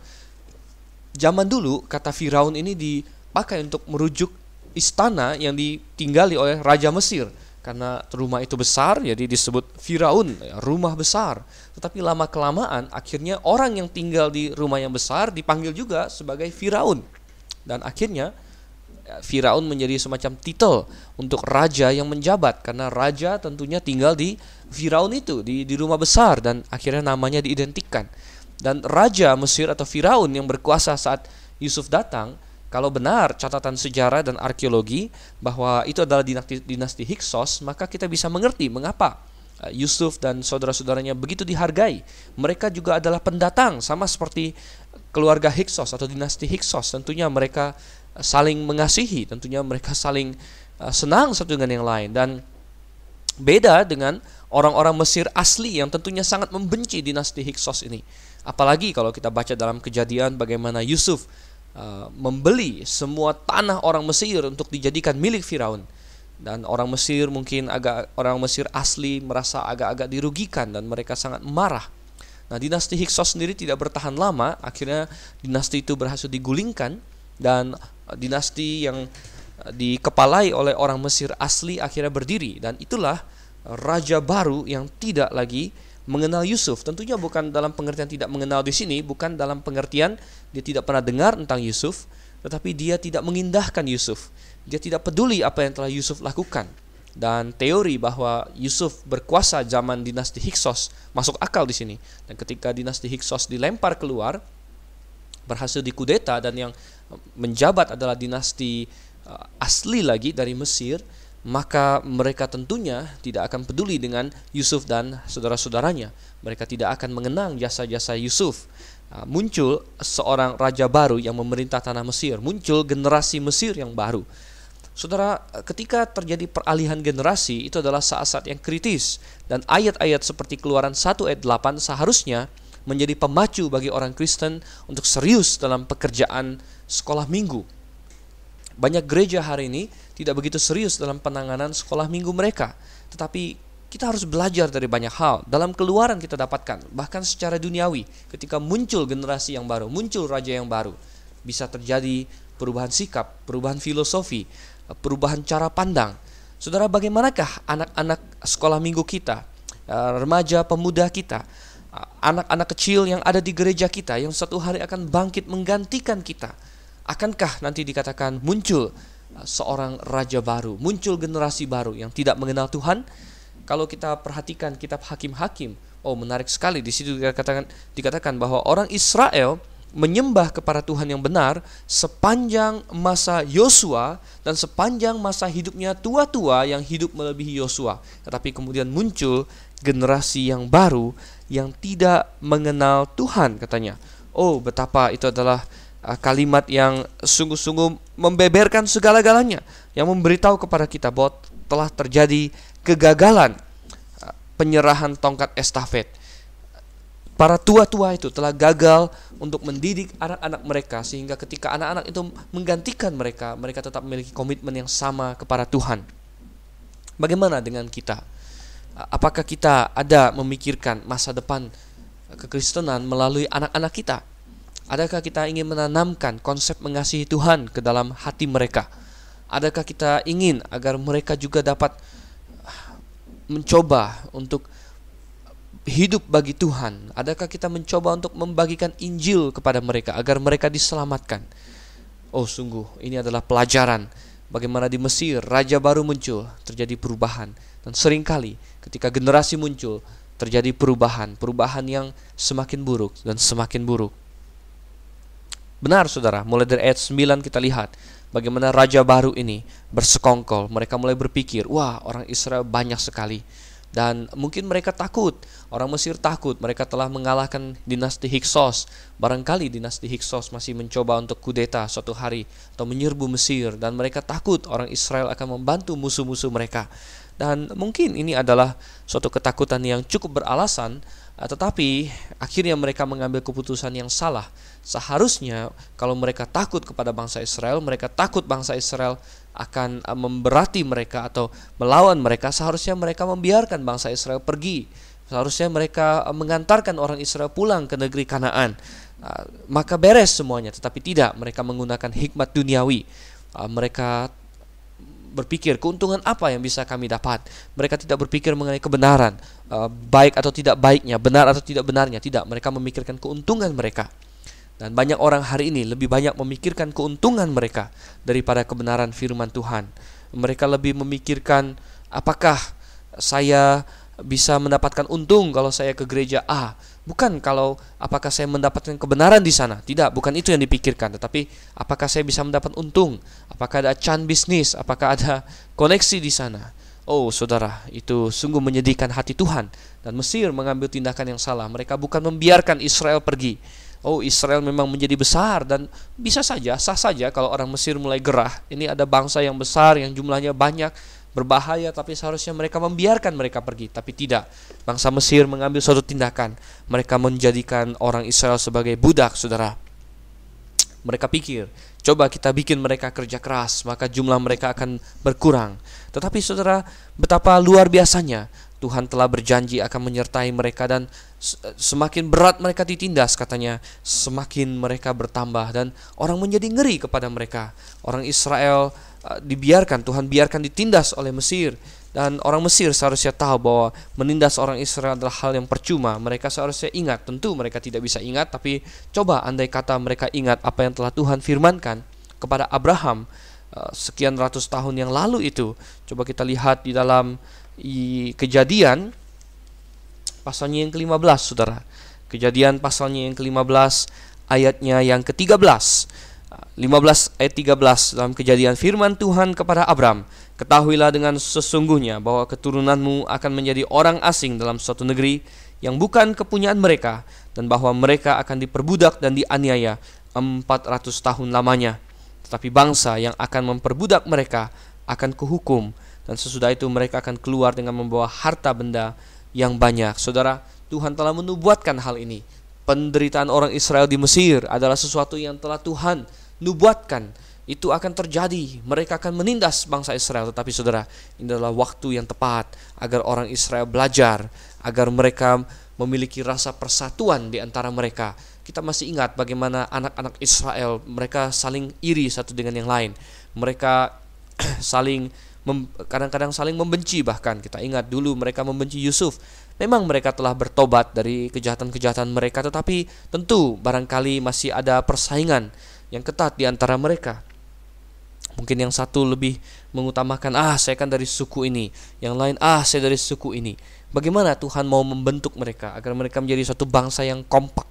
Zaman dulu kata Firaun ini dipakai untuk merujuk istana yang ditinggali oleh Raja Mesir. Karena rumah itu besar, jadi disebut Firaun, rumah besar. Tetapi lama-kelamaan akhirnya orang yang tinggal di rumah yang besar dipanggil juga sebagai Firaun. Dan akhirnya Firaun menjadi semacam titel untuk raja yang menjabat, karena raja tentunya tinggal di Firaun itu, di rumah besar, dan akhirnya namanya diidentikan. Dan raja Mesir atau Firaun yang berkuasa saat Yusuf datang, kalau benar catatan sejarah dan arkeologi bahwa itu adalah dinasti Hyksos, maka kita bisa mengerti mengapa Yusuf dan saudara-saudaranya begitu dihargai. Mereka juga adalah pendatang, sama seperti keluarga Hyksos atau dinasti Hyksos. Tentunya mereka saling mengasihi, tentunya mereka saling senang satu dengan yang lain. Dan beda dengan orang-orang Mesir asli yang tentunya sangat membenci dinasti Hyksos ini. Apalagi kalau kita baca dalam Kejadian bagaimana Yusuf membeli semua tanah orang Mesir untuk dijadikan milik Firaun. Dan orang Mesir orang Mesir asli merasa agak-agak dirugikan dan mereka sangat marah. Nah, dinasti Hyksos sendiri tidak bertahan lama, akhirnya dinasti itu berhasil digulingkan dan dinasti yang dikepalai oleh orang Mesir asli akhirnya berdiri, dan itulah raja baru yang tidak lagi mengenal Yusuf. Tentunya bukan dalam pengertian tidak mengenal di sini, bukan dalam pengertian dia tidak pernah dengar tentang Yusuf, tetapi dia tidak mengindahkan Yusuf. Dia tidak peduli apa yang telah Yusuf lakukan. Dan teori bahwa Yusuf berkuasa zaman dinasti Hyksos masuk akal di sini. Dan ketika dinasti Hyksos dilempar keluar, berhasil dikudeta, dan yang menjabat adalah dinasti asli lagi dari Mesir, maka mereka tentunya tidak akan peduli dengan Yusuf dan saudara-saudaranya. Mereka tidak akan mengenang jasa-jasa Yusuf. Muncul seorang raja baru yang memerintah tanah Mesir. Muncul generasi Mesir yang baru. Saudara, ketika terjadi peralihan generasi, itu adalah saat-saat yang kritis. Dan ayat-ayat seperti Keluaran 1 ayat 8 seharusnya menjadi pemacu bagi orang Kristen untuk serius dalam pekerjaan sekolah minggu. Banyak gereja hari ini tidak begitu serius dalam penanganan sekolah minggu mereka. Tetapi kita harus belajar dari banyak hal. Dalam Keluaran kita dapatkan, bahkan secara duniawi, ketika muncul generasi yang baru, muncul raja yang baru, bisa terjadi perubahan sikap, perubahan filosofi, perubahan cara pandang. Saudara, bagaimanakah anak-anak sekolah minggu kita, remaja pemuda kita, anak-anak kecil yang ada di gereja kita, yang suatu hari akan bangkit menggantikan kita? Akankah nanti dikatakan muncul seorang raja baru, muncul generasi baru yang tidak mengenal Tuhan? Kalau kita perhatikan kitab Hakim-Hakim, menarik sekali. Di situ dikatakan bahwa orang Israel menyembah kepada Tuhan yang benar sepanjang masa Yosua dan sepanjang masa hidupnya tua-tua yang hidup melebihi Yosua. Tetapi kemudian muncul generasi yang baru yang tidak mengenal Tuhan, katanya. Betapa itu adalah kalimat yang sungguh-sungguh membeberkan segala-galanya, yang memberitahu kepada kita bahwa telah terjadi kegagalan penyerahan tongkat estafet. Para tua-tua itu telah gagal untuk mendidik anak-anak mereka, sehingga ketika anak-anak itu menggantikan mereka, mereka tetap memiliki komitmen yang sama kepada Tuhan. Bagaimana dengan kita? Apakah kita ada memikirkan masa depan kekristenan melalui anak-anak kita? Adakah kita ingin menanamkan konsep mengasihi Tuhan ke dalam hati mereka? Adakah kita ingin agar mereka juga dapat mencoba untuk hidup bagi Tuhan? Adakah kita mencoba untuk membagikan Injil kepada mereka agar mereka diselamatkan? Sungguh ini adalah pelajaran bagaimana di Mesir raja baru muncul, terjadi perubahan. Dan seringkali ketika generasi muncul, terjadi perubahan yang semakin buruk dan semakin buruk. Benar, saudara, mulai dari ayat 9 kita lihat bagaimana raja baru ini bersekongkol. Mereka mulai berpikir, orang Israel banyak sekali. Dan mungkin mereka takut, orang Mesir takut, mereka telah mengalahkan dinasti Hyksos. Barangkali dinasti Hyksos masih mencoba untuk kudeta suatu hari atau menyerbu Mesir, dan mereka takut orang Israel akan membantu musuh-musuh mereka. Dan mungkin ini adalah suatu ketakutan yang cukup beralasan, tetapi akhirnya mereka mengambil keputusan yang salah. Seharusnya kalau mereka takut kepada bangsa Israel, mereka takut bangsa Israel akan memberati mereka atau melawan mereka, seharusnya mereka membiarkan bangsa Israel pergi. Seharusnya mereka mengantarkan orang Israel pulang ke negeri Kanaan. Maka beres semuanya, tetapi tidak, mereka menggunakan hikmat duniawi. Mereka berpikir keuntungan apa yang bisa kami dapat. Mereka tidak berpikir mengenai kebenaran, baik atau tidak baiknya, benar atau tidak benarnya. Tidak, mereka memikirkan keuntungan mereka. Dan banyak orang hari ini lebih banyak memikirkan keuntungan mereka daripada kebenaran firman Tuhan. Mereka lebih memikirkan apakah saya bisa mendapatkan untung kalau saya ke gereja A. Bukan kalau apakah saya mendapatkan kebenaran di sana. Tidak, bukan itu yang dipikirkan. Tetapi apakah saya bisa mendapat untung. Apakah ada can bisnis. Apakah ada koneksi di sana. Oh saudara, itu sungguh menyedihkan hati Tuhan. Dan Mesir mengambil tindakan yang salah. Mereka bukan membiarkan Israel pergi. Oh, Israel memang menjadi besar dan bisa saja, sah saja kalau orang Mesir mulai gerah. Ini ada bangsa yang besar, yang jumlahnya banyak, berbahaya, tapi seharusnya mereka membiarkan mereka pergi. Tapi tidak, bangsa Mesir mengambil suatu tindakan. Mereka menjadikan orang Israel sebagai budak, saudara. Mereka pikir, coba kita bikin mereka kerja keras, maka jumlah mereka akan berkurang. Tetapi saudara, betapa luar biasanya Tuhan telah berjanji akan menyertai mereka, dan semakin berat mereka ditindas, katanya semakin mereka bertambah, dan orang menjadi ngeri kepada mereka. Orang Israel dibiarkan, Tuhan biarkan ditindas oleh Mesir, dan orang Mesir seharusnya tahu bahwa menindas orang Israel adalah hal yang percuma. Mereka seharusnya ingat, tentu mereka tidak bisa ingat, tapi coba andai kata mereka ingat apa yang telah Tuhan firmankan kepada Abraham sekian ratus tahun yang lalu itu. Coba kita lihat di dalam Kejadian pasalnya yang ke-15, saudara. Kejadian pasalnya yang ke-15 ayatnya yang ke-13. 15 ayat 13 dalam Kejadian, firman Tuhan kepada Abram, ketahuilah dengan sesungguhnya bahwa keturunanmu akan menjadi orang asing dalam suatu negeri yang bukan kepunyaan mereka, dan bahwa mereka akan diperbudak dan dianiaya 400 tahun lamanya. Tetapi bangsa yang akan memperbudak mereka akan kuhukum, dan sesudah itu mereka akan keluar dengan membawa harta benda yang banyak. Saudara, Tuhan telah menubuatkan hal ini. Penderitaan orang Israel di Mesir adalah sesuatu yang telah Tuhan nubuatkan. Itu akan terjadi. Mereka akan menindas bangsa Israel. Tetapi saudara, ini adalah waktu yang tepat agar orang Israel belajar, agar mereka memiliki rasa persatuan di antara mereka. Kita masih ingat bagaimana anak-anak Israel, mereka saling iri satu dengan yang lain. Mereka kadang-kadang saling membenci. Bahkan kita ingat dulu mereka membenci Yusuf. Memang mereka telah bertobat dari kejahatan-kejahatan mereka, tetapi tentu barangkali masih ada persaingan yang ketat di antara mereka. Mungkin yang satu lebih mengutamakan, saya kan dari suku ini, yang lain, saya dari suku ini. Bagaimana Tuhan mau membentuk mereka agar mereka menjadi satu bangsa yang kompak,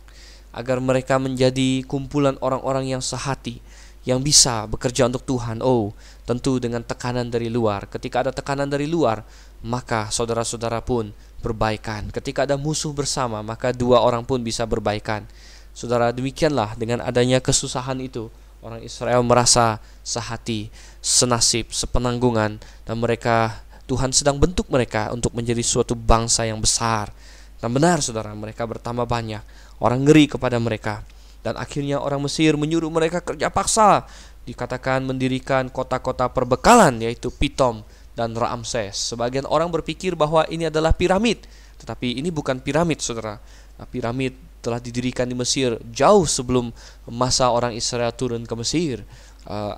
agar mereka menjadi kumpulan orang-orang yang sehati, yang bisa bekerja untuk Tuhan. Oh, tentu dengan tekanan dari luar. Ketika ada tekanan dari luar, maka saudara-saudara pun berbaikan. Ketika ada musuh bersama, maka dua orang pun bisa berbaikan. Saudara, demikianlah dengan adanya kesusahan itu, orang Israel merasa sehati, senasib, sepenanggungan, dan mereka, Tuhan sedang bentuk mereka untuk menjadi suatu bangsa yang besar. Dan benar saudara, mereka bertambah banyak. Orang ngeri kepada mereka. Dan akhirnya orang Mesir menyuruh mereka kerja paksa. Dikatakan mendirikan kota-kota perbekalan, yaitu Pitom dan Ramses. Sebagian orang berpikir bahwa ini adalah piramid. Tetapi ini bukan piramid, saudara. Piramid telah didirikan di Mesir jauh sebelum masa orang Israel turun ke Mesir.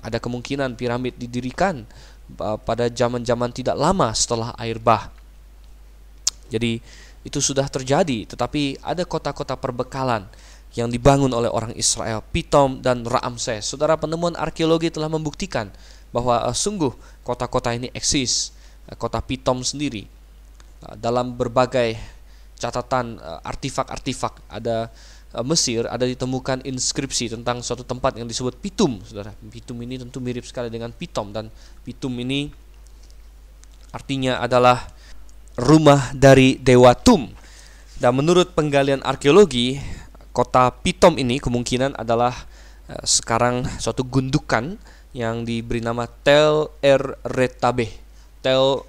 Ada kemungkinan piramid didirikan pada zaman-zaman tidak lama setelah air bah. Jadi itu sudah terjadi. Tetapi ada kota-kota perbekalan yang dibangun oleh orang Israel, Pitom dan Ramses. Saudara, penemuan arkeologi telah membuktikan bahwa sungguh kota-kota ini eksis. Kota Pitom sendiri, dalam berbagai catatan artifak-artifak ada Mesir, ada ditemukan inskripsi tentang suatu tempat yang disebut Pitum. Saudara, Pitum ini tentu mirip sekali dengan Pitom, dan Pitum ini artinya adalah rumah dari dewa Tum. Dan menurut penggalian arkeologi, kota Pitom ini kemungkinan adalah sekarang suatu gundukan yang diberi nama Tel Er Retabeh. Tel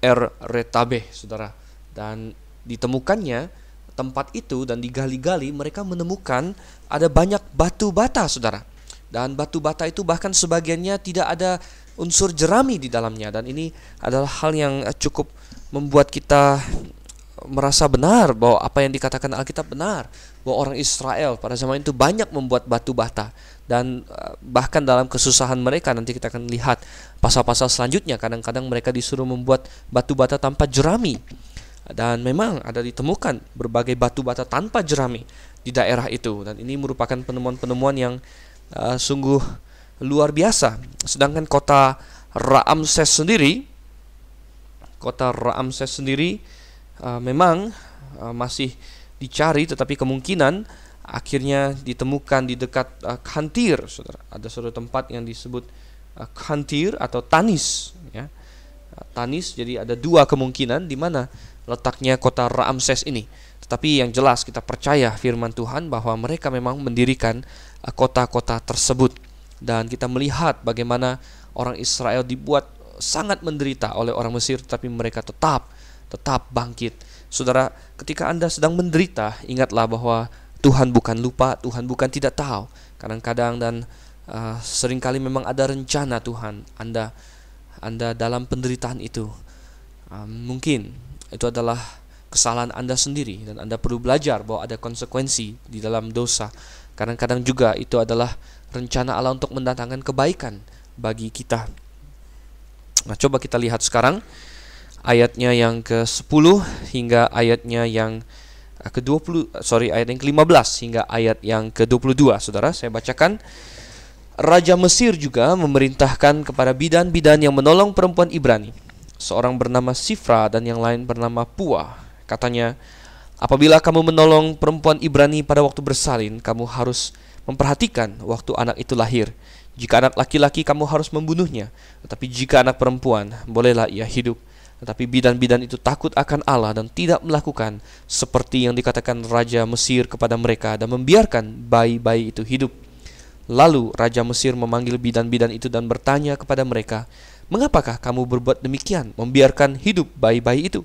Er Retabeh, saudara. Dan ditemukannya tempat itu, dan digali-gali mereka menemukan ada banyak batu bata, saudara. Dan batu bata itu bahkan sebagiannya tidak ada unsur jerami di dalamnya. Dan ini adalah hal yang cukup membuat kita merasa benar bahwa apa yang dikatakan Alkitab benar, bahwa orang Israel pada zaman itu banyak membuat batu bata, dan bahkan dalam kesusahan mereka, nanti kita akan lihat pasal-pasal selanjutnya, kadang-kadang mereka disuruh membuat batu bata tanpa jerami, dan memang ada ditemukan berbagai batu bata tanpa jerami di daerah itu, dan ini merupakan penemuan-penemuan yang sungguh luar biasa. Sedangkan kota Ramses sendiri memang masih dicari, tetapi kemungkinan akhirnya ditemukan di dekat Khantir, saudara. Ada suatu tempat yang disebut Khantir atau Tanis, ya. Tanis, jadi ada dua kemungkinan di mana letaknya kota Ramses ini. Tetapi yang jelas kita percaya firman Tuhan bahwa mereka memang mendirikan kota-kota tersebut, dan kita melihat bagaimana orang Israel dibuat sangat menderita oleh orang Mesir, tetapi mereka tetap bangkit. Saudara, ketika Anda sedang menderita, ingatlah bahwa Tuhan bukan lupa, Tuhan bukan tidak tahu. Kadang-kadang dan seringkali memang ada rencana Tuhan Anda dalam penderitaan itu. Mungkin itu adalah kesalahan Anda sendiri, dan Anda perlu belajar bahwa ada konsekuensi di dalam dosa. Kadang-kadang juga itu adalah rencana Allah untuk mendatangkan kebaikan bagi kita. Nah, coba kita lihat sekarang ayatnya yang ke-10 hingga ayatnya yang ayat yang ke-15 hingga ayat yang ke-22. Saudara, saya bacakan. Raja Mesir juga memerintahkan kepada bidan-bidan yang menolong perempuan Ibrani, seorang bernama Sifra dan yang lain bernama Pua. Katanya, apabila kamu menolong perempuan Ibrani pada waktu bersalin, kamu harus memperhatikan waktu anak itu lahir. Jika anak laki-laki, kamu harus membunuhnya, tetapi jika anak perempuan, bolehlah ia hidup. Tetapi bidan-bidan itu takut akan Allah dan tidak melakukan seperti yang dikatakan Raja Mesir kepada mereka, dan membiarkan bayi-bayi itu hidup. Lalu Raja Mesir memanggil bidan-bidan itu dan bertanya kepada mereka, mengapakah kamu berbuat demikian, membiarkan hidup bayi-bayi itu?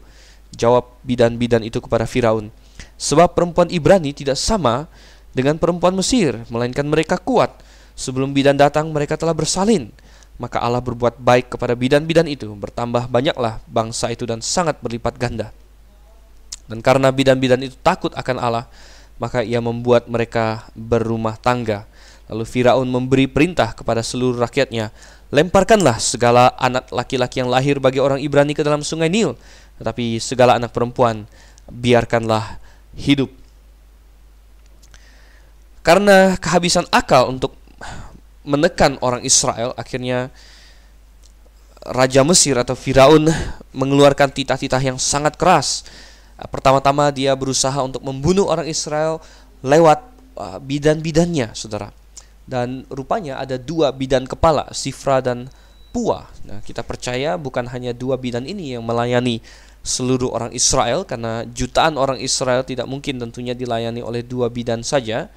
Jawab bidan-bidan itu kepada Firaun, sebab perempuan Ibrani tidak sama dengan perempuan Mesir, melainkan mereka kuat. Sebelum bidan datang, mereka telah bersalin. Maka Allah berbuat baik kepada bidan-bidan itu, bertambah banyaklah bangsa itu dan sangat berlipat ganda. Dan karena bidan-bidan itu takut akan Allah, maka ia membuat mereka berumah tangga. Lalu Firaun memberi perintah kepada seluruh rakyatnya, lemparkanlah segala anak laki-laki yang lahir bagi orang Ibrani ke dalam sungai Nil, tetapi segala anak perempuan biarkanlah hidup. Karena kehabisan akal untuk menekan orang Israel, akhirnya Raja Mesir atau Firaun mengeluarkan titah-titah yang sangat keras. Pertama-tama dia berusaha untuk membunuh orang Israel lewat bidan-bidannya, saudara. Dan rupanya ada dua bidan kepala, Sifra dan Pua. Nah, kita percaya bukan hanya dua bidan ini yang melayani seluruh orang Israel, karena jutaan orang Israel tidak mungkin tentunya dilayani oleh dua bidan saja.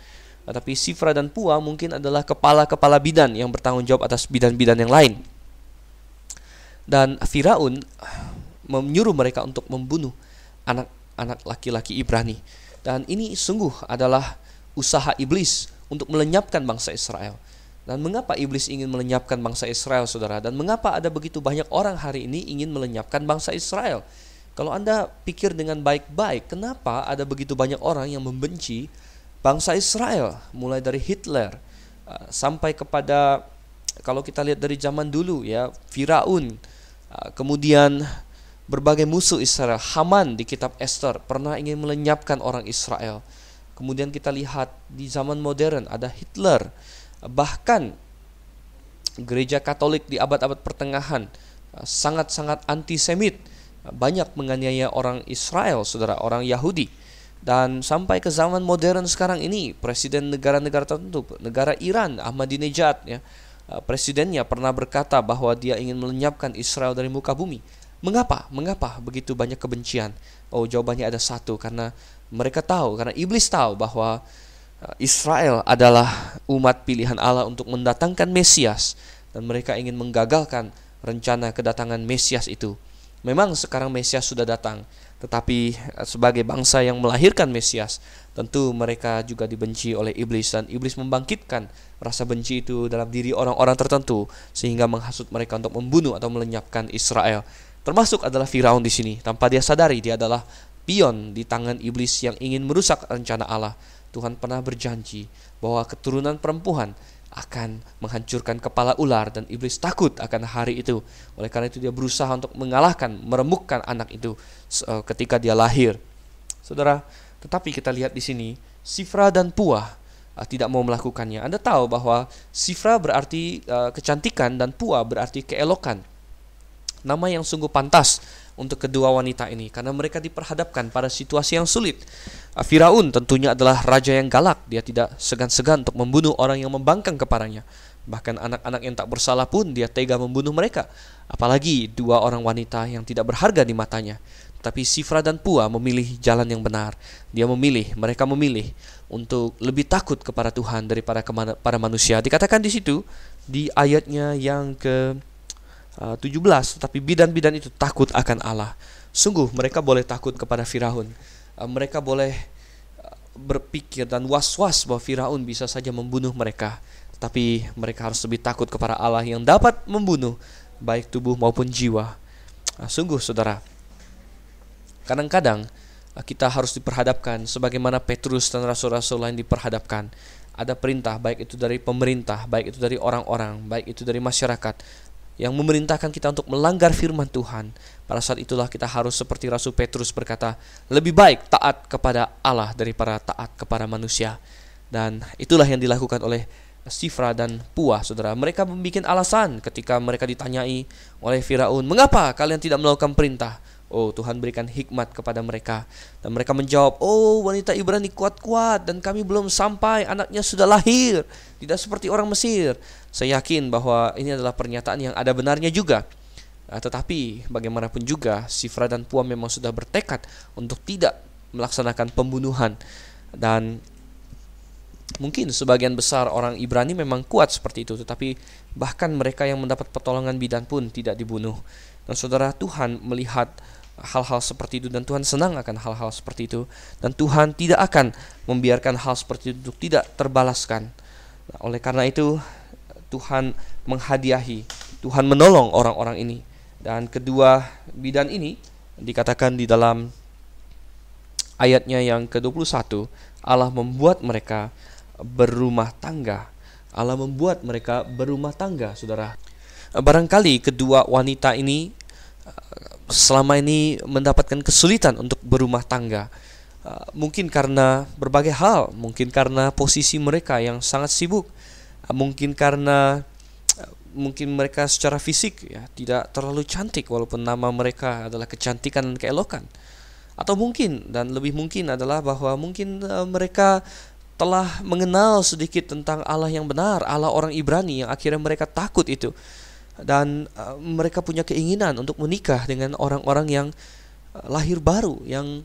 Tetapi Sifra dan Pua mungkin adalah kepala-kepala bidan yang bertanggung jawab atas bidan-bidan yang lain. Dan Firaun menyuruh mereka untuk membunuh anak-anak laki-laki Ibrani. Dan ini sungguh adalah usaha iblis untuk melenyapkan bangsa Israel. Dan mengapa iblis ingin melenyapkan bangsa Israel, saudara? Dan mengapa ada begitu banyak orang hari ini ingin melenyapkan bangsa Israel? Kalau Anda pikir dengan baik-baik, kenapa ada begitu banyak orang yang membenci bangsa Israel, mulai dari Hitler sampai kepada, kalau kita lihat dari zaman dulu ya, Firaun, kemudian berbagai musuh Israel. Haman di kitab Esther pernah ingin melenyapkan orang Israel. Kemudian kita lihat di zaman modern ada Hitler, bahkan gereja Katolik di abad-abad pertengahan sangat-sangat antisemit, banyak menganiaya orang Israel, saudara, orang Yahudi. Dan sampai ke zaman modern sekarang ini, presiden negara-negara tertentu, negara Iran, Ahmadinejad, ya, presidennya pernah berkata bahwa dia ingin melenyapkan Israel dari muka bumi. Mengapa? Mengapa begitu banyak kebencian? Oh, jawabannya ada satu, karena mereka tahu, karena iblis tahu bahwa Israel adalah umat pilihan Allah untuk mendatangkan Mesias, dan mereka ingin menggagalkan rencana kedatangan Mesias itu. Memang sekarang Mesias sudah datang, tetapi sebagai bangsa yang melahirkan Mesias, tentu mereka juga dibenci oleh iblis, dan iblis membangkitkan rasa benci itu dalam diri orang-orang tertentu sehingga menghasut mereka untuk membunuh atau melenyapkan Israel. Termasuk adalah Firaun di sini. Tanpa dia sadari, dia adalah pion di tangan iblis yang ingin merusak rencana Allah. Tuhan pernah berjanji bahwa keturunan perempuan akan menghancurkan kepala ular, dan iblis takut akan hari itu. Oleh karena itu dia berusaha untuk mengalahkan, meremukkan anak itu ketika dia lahir. Saudara, tetapi kita lihat di sini Sifra dan Puah tidak mau melakukannya. Anda tahu bahwa Sifra berarti kecantikan dan Puah berarti keelokan. Nama yang sungguh pantas untuk kedua wanita ini karena mereka diperhadapkan pada situasi yang sulit. Firaun tentunya adalah raja yang galak. Dia tidak segan-segan untuk membunuh orang yang membangkang kepadanya. Bahkan anak-anak yang tak bersalah pun dia tega membunuh mereka. Apalagi dua orang wanita yang tidak berharga di matanya. Tapi Sifra dan Puah memilih jalan yang benar. Mereka memilih untuk lebih takut kepada Tuhan daripada para manusia. Dikatakan di situ di ayatnya yang ke 17, tapi bidan-bidan itu takut akan Allah. Sungguh mereka boleh takut kepada Firaun. Mereka boleh berpikir dan was-was bahwa Firaun bisa saja membunuh mereka. Tapi mereka harus lebih takut kepada Allah yang dapat membunuh baik tubuh maupun jiwa. Sungguh saudara, kadang-kadang kita harus diperhadapkan sebagaimana Petrus dan rasul-rasul lain diperhadapkan. Ada perintah, baik itu dari pemerintah, baik itu dari orang-orang, baik itu dari masyarakat, yang memerintahkan kita untuk melanggar firman Tuhan. Pada saat itulah kita harus seperti Rasul Petrus berkata, lebih baik taat kepada Allah daripada taat kepada manusia. Dan itulah yang dilakukan oleh Sifra dan Puah, saudara. Mereka membuat alasan ketika mereka ditanyai oleh Firaun, mengapa kalian tidak melakukan perintah? Oh, Tuhan berikan hikmat kepada mereka. Dan mereka menjawab, oh wanita Ibrani kuat-kuat dan kami belum sampai, anaknya sudah lahir. Tidak seperti orang Mesir. Saya yakin bahwa ini adalah pernyataan yang ada benarnya juga. Tetapi bagaimanapun juga, Sifra dan Puah memang sudah bertekad untuk tidak melaksanakan pembunuhan. Dan mungkin sebagian besar orang Ibrani memang kuat seperti itu. Tetapi bahkan mereka yang mendapat pertolongan bidan pun tidak dibunuh. Dan saudara, Tuhan melihat hal-hal seperti itu dan Tuhan senang akan hal-hal seperti itu, dan Tuhan tidak akan membiarkan hal seperti itu tidak terbalaskan. Oleh karena itu Tuhan menghadiahi, Tuhan menolong orang-orang ini. Dan kedua bidan ini dikatakan di dalam ayatnya yang ke-21, Allah membuat mereka berumah tangga. Allah membuat mereka berumah tangga, saudara. Barangkali kedua wanita ini selama ini mendapatkan kesulitan untuk berumah tangga. Mungkin karena berbagai hal, mungkin karena posisi mereka yang sangat sibuk, mungkin karena mereka secara fisik ya tidak terlalu cantik walaupun nama mereka adalah kecantikan dan keelokan. Atau mungkin dan lebih mungkin adalah bahwa mungkin mereka telah mengenal sedikit tentang Allah yang benar, Allah orang Ibrani yang akhirnya mereka takut itu. Dan mereka punya keinginan untuk menikah dengan orang-orang yang lahir baru, yang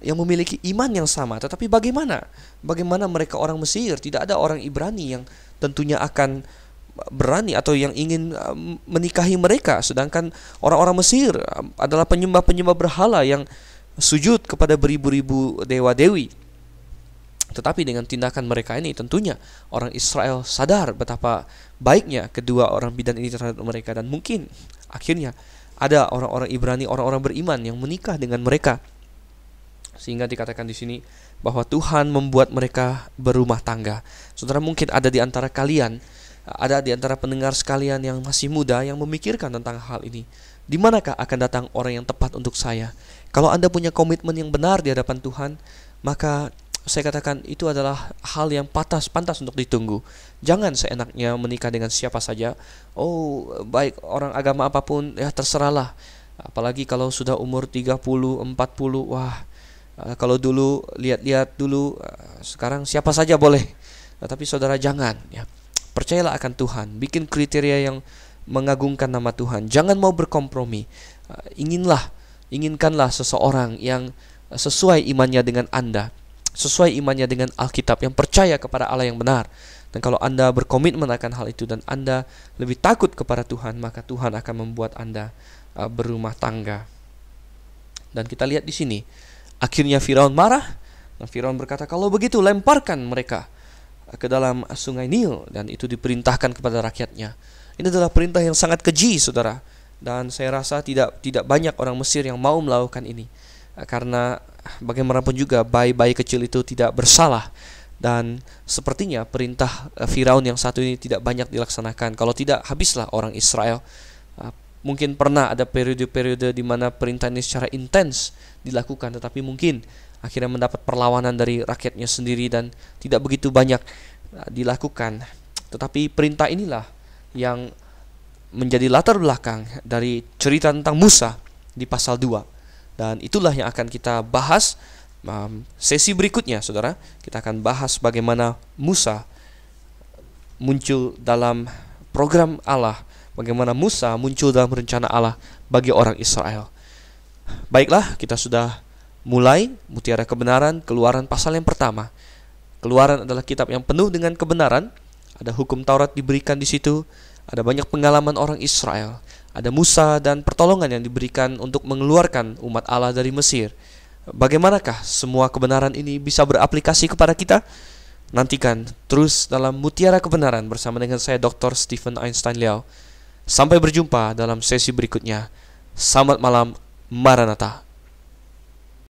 memiliki iman yang sama. Tetapi bagaimana mereka orang Mesir? Tidak ada orang Ibrani yang tentunya akan berani atau yang ingin menikahi mereka. Sedangkan orang-orang Mesir adalah penyembah-penyembah berhala yang sujud kepada beribu-ribu dewa-dewi. Tetapi dengan tindakan mereka ini tentunya orang Israel sadar betapa baiknya kedua orang bidan ini terhadap mereka. Dan mungkin akhirnya ada orang-orang Ibrani, orang-orang beriman yang menikah dengan mereka. Sehingga dikatakan di sini bahwa Tuhan membuat mereka berumah tangga. Saudara, mungkin ada di antara kalian, ada di antara pendengar sekalian yang masih muda yang memikirkan tentang hal ini. Di manakah akan datang orang yang tepat untuk saya? Kalau Anda punya komitmen yang benar di hadapan Tuhan, maka saya katakan itu adalah hal yang pantas untuk ditunggu. Jangan seenaknya menikah dengan siapa saja. Oh, baik orang agama apapun, ya terserahlah. Apalagi kalau sudah umur 30, 40, wah, kalau dulu lihat-lihat dulu, sekarang siapa saja boleh. Tapi saudara jangan, ya. Percayalah akan Tuhan, bikin kriteria yang mengagungkan nama Tuhan. Jangan mau berkompromi. Inginkanlah seseorang yang sesuai imannya dengan Anda, sesuai imannya dengan Alkitab, yang percaya kepada Allah yang benar. Dan kalau Anda berkomitmen akan hal itu dan Anda lebih takut kepada Tuhan, maka Tuhan akan membuat Anda berumah tangga. Dan kita lihat di sini, akhirnya Firaun marah, dan Firaun berkata, kalau begitu lemparkan mereka ke dalam sungai Nil, dan itu diperintahkan kepada rakyatnya. Ini adalah perintah yang sangat keji, saudara. Dan saya rasa tidak banyak orang Mesir yang mau melakukan ini. karena bagaimanapun juga bayi-bayi kecil itu tidak bersalah, dan sepertinya perintah Firaun yang satu ini tidak banyak dilaksanakan. Kalau tidak, habislah orang Israel. Mungkin pernah ada periode-periode di mana perintah ini secara intens dilakukan, tetapi mungkin akhirnya mendapat perlawanan dari rakyatnya sendiri dan tidak begitu banyak dilakukan. Tetapi perintah inilah yang menjadi latar belakang dari cerita tentang Musa di pasal 2. Dan itulah yang akan kita bahas sesi berikutnya, saudara. Kita akan bahas bagaimana Musa muncul dalam program Allah, bagaimana Musa muncul dalam rencana Allah bagi orang Israel. Baiklah, kita sudah mulai Mutiara Kebenaran, Keluaran pasal yang pertama. Keluaran adalah kitab yang penuh dengan kebenaran. Ada hukum Taurat diberikan di situ, ada banyak pengalaman orang Israel, ada Musa dan pertolongan yang diberikan untuk mengeluarkan umat Allah dari Mesir. Bagaimanakah semua kebenaran ini bisa beraplikasi kepada kita? Nantikan terus dalam Mutiara Kebenaran bersama dengan saya Dr. Stephen Einstein Liao. Sampai berjumpa dalam sesi berikutnya. Selamat malam, Maranatha.